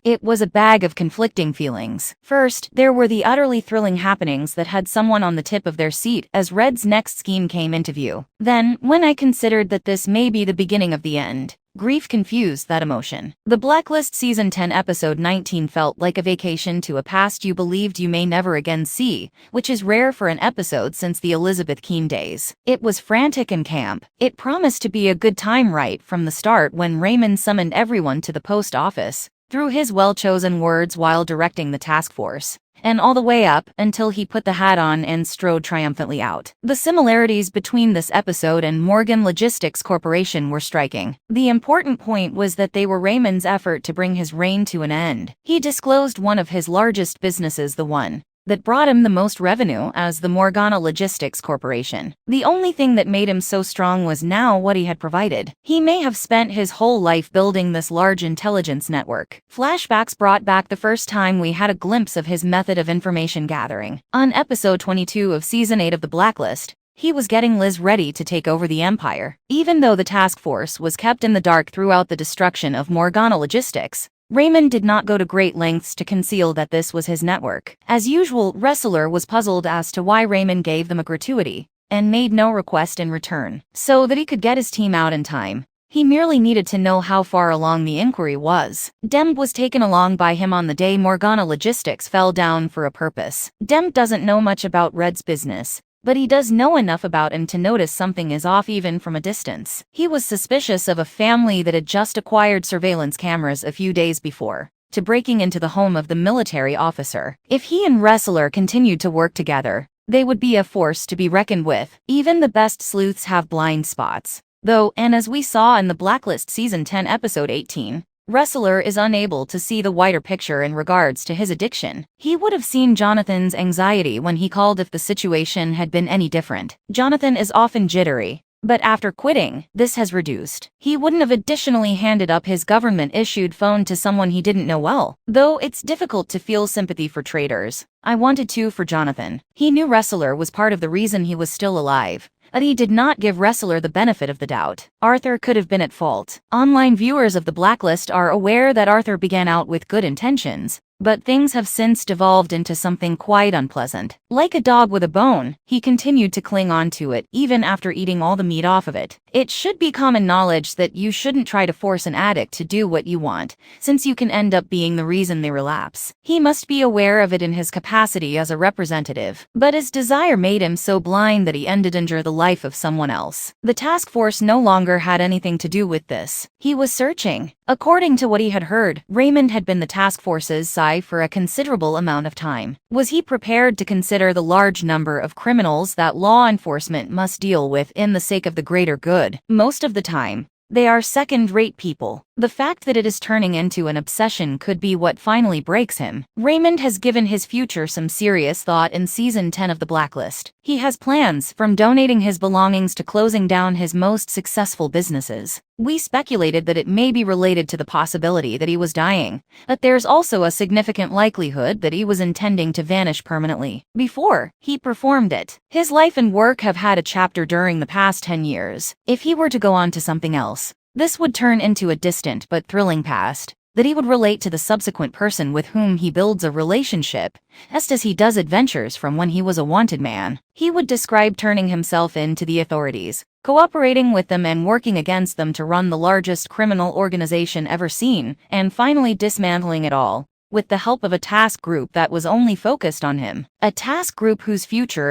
It was a bag of conflicting feelings. First, there were the utterly thrilling happenings that had someone on the tip of their seat as Red's next scheme came into view. Then, when I considered that this may be the beginning of the end, grief confused that emotion. The Blacklist Season 10 Episode 19 felt like a vacation to a past you believed you may never again see, which is rare for an episode since the Elizabeth Keene days. It was frantic and camp. It promised to be a good time right from the start when Raymond summoned everyone to the post office, through his well-chosen words while directing the task force, and all the way up until he put the hat on and strode triumphantly out. The similarities between this episode and Morgan Logistics Corporation were striking. The important point was that they were Raymond's effort to bring his reign to an end. He disclosed one of his largest businesses, the one that brought him the most revenue, as the Morgan Logistics Corporation. The only thing that made him so strong was now what he had provided. He may have spent his whole life building this large intelligence network. Flashbacks brought back the first time we had a glimpse of his method of information gathering. On episode 22 of Season 8 of The Blacklist, he was getting Liz ready to take over the Empire. Even though the task force was kept in the dark throughout the destruction of Morgan Logistics, Raymond did not go to great lengths to conceal that this was his network. As usual, Ressler was puzzled as to why Raymond gave them a gratuity, and made no request in return, so that he could get his team out in time. He merely needed to know how far along the inquiry was. Demb was taken along by him on the day Morgan Logistics fell down for a purpose. Demb doesn't know much about Red's business, but he does know enough about him to notice something is off even from a distance. He was suspicious of a family that had just acquired surveillance cameras a few days before, to breaking into the home of the military officer. If he and Ressler continued to work together, they would be a force to be reckoned with. Even the best sleuths have blind spots, though, and as we saw in the Blacklist Season 10 Episode 18, Ressler is unable to see the wider picture in regards to his addiction. He would have seen Jonathan's anxiety when he called if the situation had been any different. Jonathan is often jittery, but after quitting, this has reduced. He wouldn't have additionally handed up his government-issued phone to someone he didn't know well. Though it's difficult to feel sympathy for traitors, I wanted to for Jonathan. He knew Ressler was part of the reason he was still alive, but he did not give Ressler the benefit of the doubt. Arthur could have been at fault. Online viewers of The Blacklist are aware that Arthur began out with good intentions, but things have since devolved into something quite unpleasant. Like a dog with a bone, he continued to cling on to it even after eating all the meat off of it. It should be common knowledge that you shouldn't try to force an addict to do what you want, since you can end up being the reason they relapse. He must be aware of it in his capacity as a representative, but his desire made him so blind that he ended under the life of someone else. The task force no longer had anything to do with this. He was searching. According to what he had heard, Raymond had been the task force's side for a considerable amount of time. Was he prepared to consider the large number of criminals that law enforcement must deal with in the sake of the greater good? Most of the time, they are second-rate people. The fact that it is turning into an obsession could be what finally breaks him. Raymond has given his future some serious thought in Season 10 of The Blacklist. He has plans, from donating his belongings to closing down his most successful businesses. We speculated that it may be related to the possibility that he was dying, but there's also a significant likelihood that he was intending to vanish permanently before he performed it. His life and work have had a chapter during the past 10 years. If he were to go on to something else, this would turn into a distant but thrilling past that he would relate to the subsequent person with whom he builds a relationship, just as he does adventures from when he was a wanted man. He would describe turning himself in to the authorities, cooperating with them and working against them to run the largest criminal organization ever seen, and finally dismantling it all, with the help of a task group that was only focused on him. A task group whose future